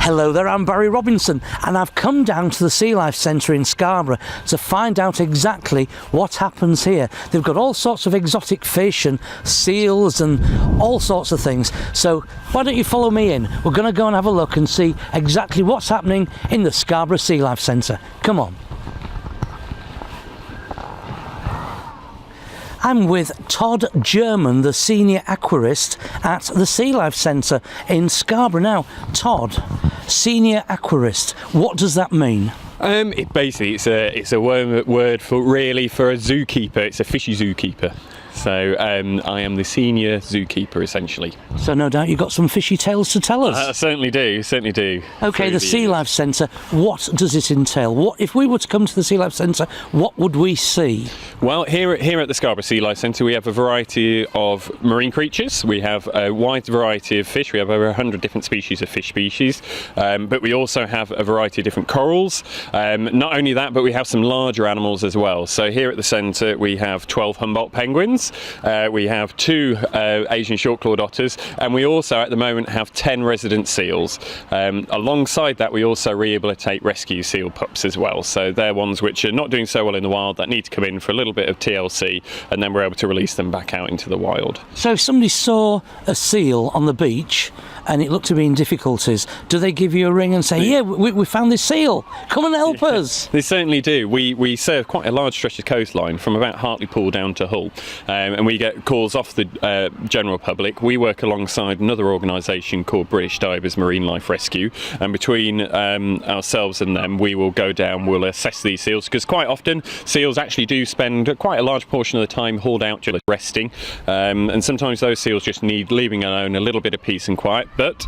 Hello there, I'm Barry Robinson, and I've come down to the Sealife Centre in Scarborough to find out exactly what happens here. They've got all sorts of exotic fish and seals and all sorts of things. So why don't you follow me in? We're going to go and have a look and see exactly what's happening in the Scarborough Sealife Centre. Come on. I'm with Todd German, the senior aquarist at the Sealife Centre in Scarborough. Now, Todd, senior aquarist, what does that mean? It's a word for a zookeeper. It's a fishy zookeeper. So I am the senior zookeeper, essentially. So no doubt you've got some fishy tales to tell us. I certainly do. Okay, the Sealife Centre, what does it entail? If we were to come to the Sealife Centre, what would we see? Well, here at the Scarborough Sealife Centre, we have a variety of marine creatures. We have a wide variety of fish. We have over 100 different species of fish species, but we also have a variety of different corals. Not only that, but we have some larger animals as well. So here at the centre, we have 12 Humboldt penguins. We have 2 Asian short-clawed otters, and we also at the moment have 10 resident seals. Alongside that, we also rehabilitate rescue seal pups as well. So they're ones which are not doing so well in the wild, that need to come in for a little bit of TLC, and then we're able to release them back out into the wild. So if somebody saw a seal on the beach and it looked to be in difficulties, do they give you a ring and say, yeah, we found this seal, come and help us? They certainly do. We serve quite a large stretch of coastline from about Hartlepool down to Hull, and we get calls off the general public. We work alongside another organisation called British Divers Marine Life Rescue, and between ourselves and them, we will go down, we'll assess these seals, because quite often seals actually do spend quite a large portion of the time hauled out just resting, and sometimes those seals just need leaving alone, a little bit of peace and quiet. But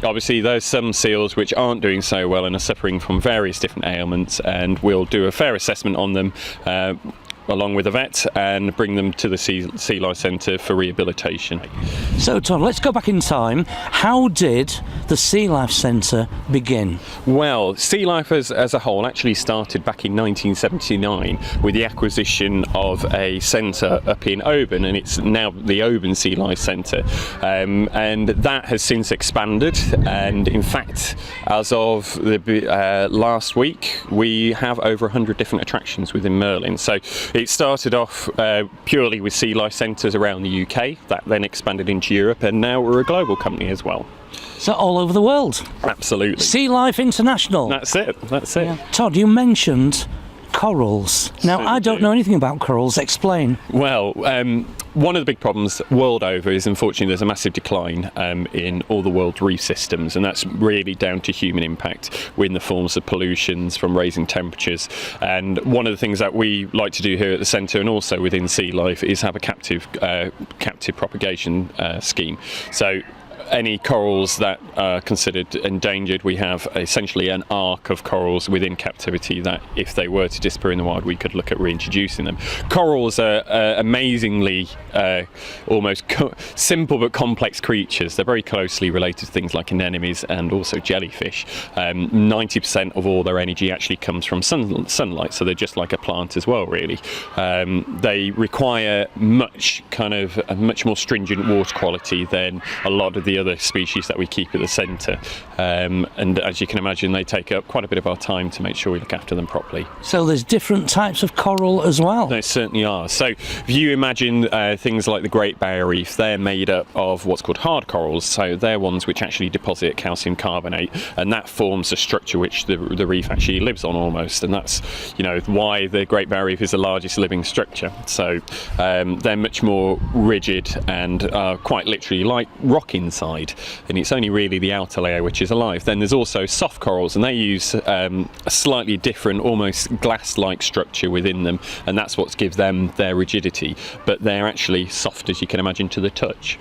obviously there's some seals which aren't doing so well and are suffering from various different ailments, and we'll do a fair assessment on them along with a vet and bring them to the Sealife Centre for rehabilitation. So Tom, let's go back in time. How did the Sealife Centre begin? Well, Sealife as a whole actually started back in 1979 with the acquisition of a centre up in Oban, and it's now the Oban Sealife Centre, and that has since expanded, and in fact as of the last week we have over 100 different attractions within Merlin. So it started off purely with Sealife Centres around the UK, that then expanded into Europe, and now we're a global company as well. So all over the world? Absolutely. Sealife International? That's it. Yeah. Todd, you mentioned corals. Now, I don't know anything about corals. Explain. Well, one of the big problems world over is, unfortunately, there's a massive decline in all the world's reef systems, and that's really down to human impact in the forms of pollutions from raising temperatures. And one of the things that we like to do here at the centre and also within Sealife is have a captive propagation scheme. So any corals that are considered endangered, we have essentially an arc of corals within captivity that if they were to disappear in the wild, we could look at reintroducing them. Corals are amazingly almost simple but complex creatures. They're very closely related to things like anemones and also jellyfish. 90% of all their energy actually comes from sunlight, so they're just like a plant as well, really. They require a much more stringent water quality than a lot of the other species that we keep at the centre, and as you can imagine, they take up quite a bit of our time to make sure we look after them properly. So there's different types of coral as well? There certainly are. So if you imagine things like the Great Barrier Reef, they're made up of what's called hard corals, so they're ones which actually deposit calcium carbonate, and that forms the structure which the reef actually lives on almost, and that's why the Great Barrier Reef is the largest living structure. So they're much more rigid and quite literally like rock inside, and it's only really the outer layer which is alive. Then there's also soft corals, and they use a slightly different, almost glass-like structure within them, and that's what gives them their rigidity, but they're actually soft, as you can imagine, to the touch.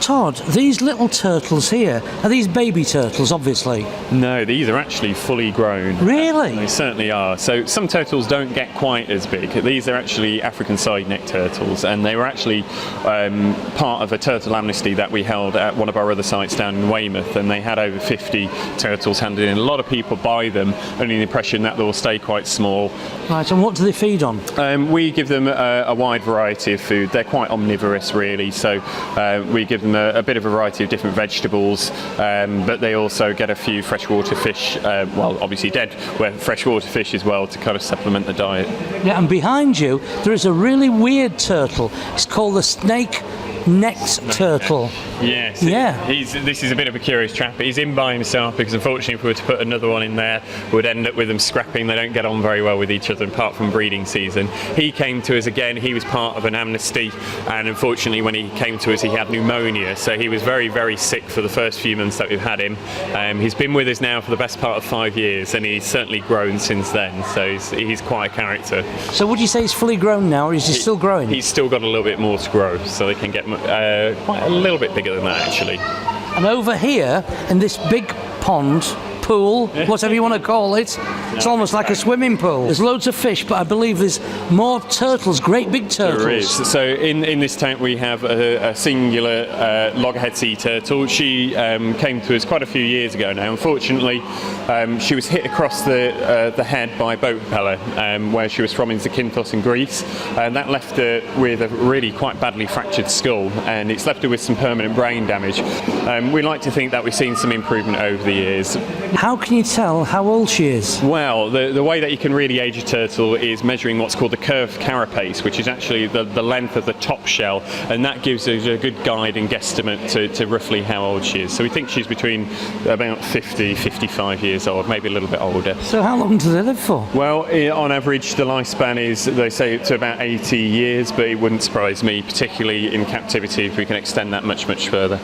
Todd, these little turtles here, are these baby turtles, obviously? No, these are actually fully grown. Really? They certainly are. So some turtles don't get quite as big. These are actually African side-neck turtles, and they were actually part of a turtle amnesty that we held at one of our other sites down in Weymouth, and they had over 50 turtles handed in. A lot of people buy them under the impression that they'll stay quite small. Right, and what do they feed on? We give them a wide variety of food. They're quite omnivorous, really, so we give them them a bit of a variety of different vegetables, but they also get a few freshwater fish, well, obviously dead freshwater fish as well, to kind of supplement the diet. Yeah, and behind you there is a really weird turtle. It's called the snake-necked turtle. Yes. Yeah. This is a bit of a curious trap. He's in by himself because, unfortunately, if we were to put another one in there, we'd end up with them scrapping. They don't get on very well with each other, apart from breeding season. He came to us again. He was part of an amnesty, and unfortunately, when he came to us, he had pneumonia. So he was very, very sick for the first few months that we've had him. He's been with us now for the best part of 5 years, and he's certainly grown since then. So he's quite a character. So would you say he's fully grown now, or is he still growing? He's still got a little bit more to grow, so they can get quite a little bit bigger than that, actually. And over here, in this big pond, pool, whatever you want to call it, it's almost like a swimming pool. There's loads of fish, but I believe there's more turtles, great big turtles. There is. So in this tank we have a singular loggerhead sea turtle. She came to us quite a few years ago now. Unfortunately, she was hit across the head by a boat propeller where she was from in Zakynthos in Greece, and that left her with a really quite badly fractured skull, and it's left her with some permanent brain damage. We like to think that we've seen some improvement over the years. How can you tell how old she is? Well, the way that you can really age a turtle is measuring what's called the curved carapace, which is actually the length of the top shell, and that gives us a good guide and guesstimate to roughly how old she is. So we think she's between about 50, 55 years old, maybe a little bit older. So how long do they live for? Well, on average, the lifespan is, they say, to about 80 years, but it wouldn't surprise me, particularly in captivity, if we can extend that much, much further.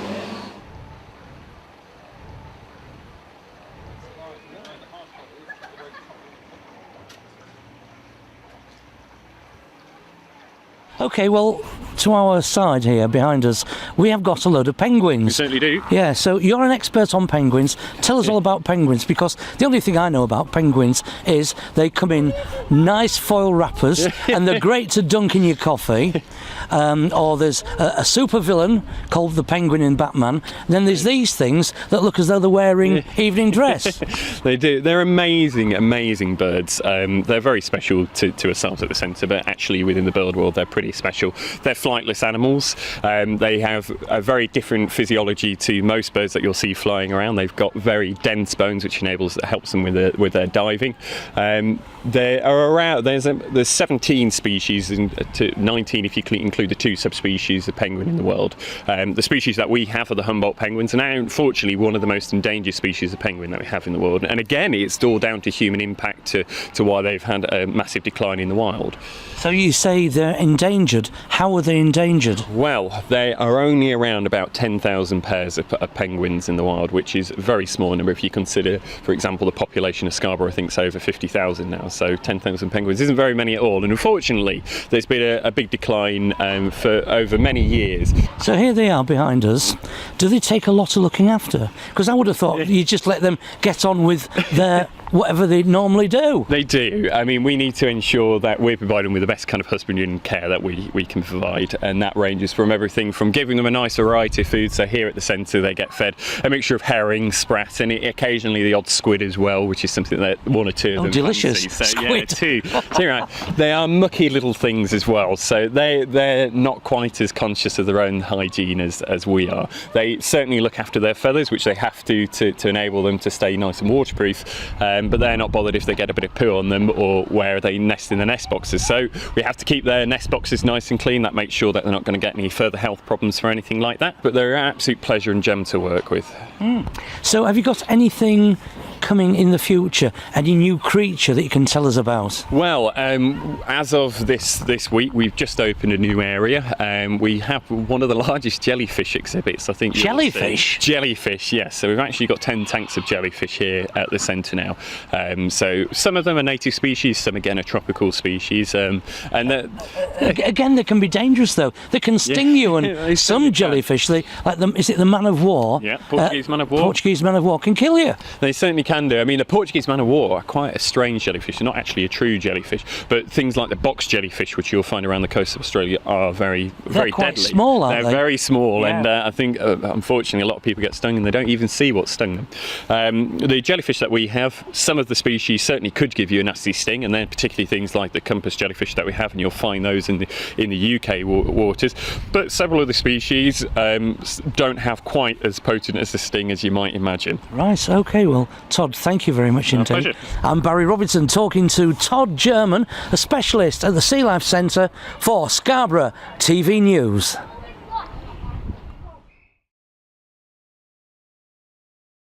Okay, well, to our side here, behind us, we have got a load of penguins. We certainly do. Yeah, so you're an expert on penguins. Tell us all about penguins, because the only thing I know about penguins is they come in nice foil wrappers and they're great to dunk in your coffee. Or there's a supervillain called the Penguin in Batman. Then there's these things that look as though they're wearing evening dress. They do. They're amazing, amazing birds. They're very special to ourselves at the centre, but actually within the bird world they're pretty special. They're flightless animals. They have a very different physiology to most birds that you'll see flying around. They've got very dense bones, which helps them with their diving. There are around there's 17 species to 19 if you include the 2 subspecies of penguin in the world. The species that we have are the Humboldt penguins, and now unfortunately one of the most endangered species of penguin that we have in the world. And again, it's all down to human impact to why they've had a massive decline in the wild. So you say they're endangered. How are they endangered? Well, there are only around about 10,000 pairs of penguins in the wild, which is a very small number if you consider, for example, the population of Scarborough, I think, is over 50,000 now. So 10,000 penguins isn't very many at all. And unfortunately, there's been a big decline for over many years. So here they are behind us. Do they take a lot of looking after? Because I would have thought you just let them get on with their whatever they normally do. They do. I mean, we need to ensure that we're providing with the best kind of husbandry and care that we can provide, and that ranges from everything from giving them a nice variety of food. So here at the centre they get fed a mixture of herring, sprat, and occasionally the odd squid as well, which is something that 1 or 2 of them delicious fancy. So, squid. Yeah, two right. They are mucky little things as well, so they're not quite as conscious of their own hygiene as we are. They certainly look after their feathers, which they have to enable them to stay nice and waterproof, but they're not bothered if they get a bit of poo on them or where they nest in the nest boxes. So we have to keep their nest boxes nice and clean. That makes sure that they're not going to get any further health problems for anything like that. But they're an absolute pleasure and gem to work with. So have you got anything coming in the future? Any new creature that you can tell us about? Well, as of this week, we've just opened a new area. We have one of the largest jellyfish exhibits, I think. Jellyfish? Jellyfish, yes. So we've actually got 10 tanks of jellyfish here at the centre now. So some of them are native species, some again are tropical species. Again, they can be dangerous though. They can sting you, and some jellyfish, is it the man of war? Yeah, Portuguese man of war. Portuguese man of war can kill you. They certainly can. can do. I mean, the Portuguese man-of-war are quite a strange jellyfish. They're not actually a true jellyfish, but things like the box jellyfish, which you'll find around the coast of Australia, are very quite deadly. Small, aren't They're they? very small, Yeah. and I think, unfortunately, a lot of people get stung and they don't even see what stung them. The jellyfish that we have, some of the species certainly could give you a nasty sting, and then particularly things like the compass jellyfish that we have, and you'll find those in the UK waters. But several of the species don't have quite as potent as the sting as you might imagine. Right, okay, well, Todd, thank you very much indeed. pleasure. I'm Barry Robinson talking to Todd German, a specialist at the Sealife Centre for Scarborough TV News.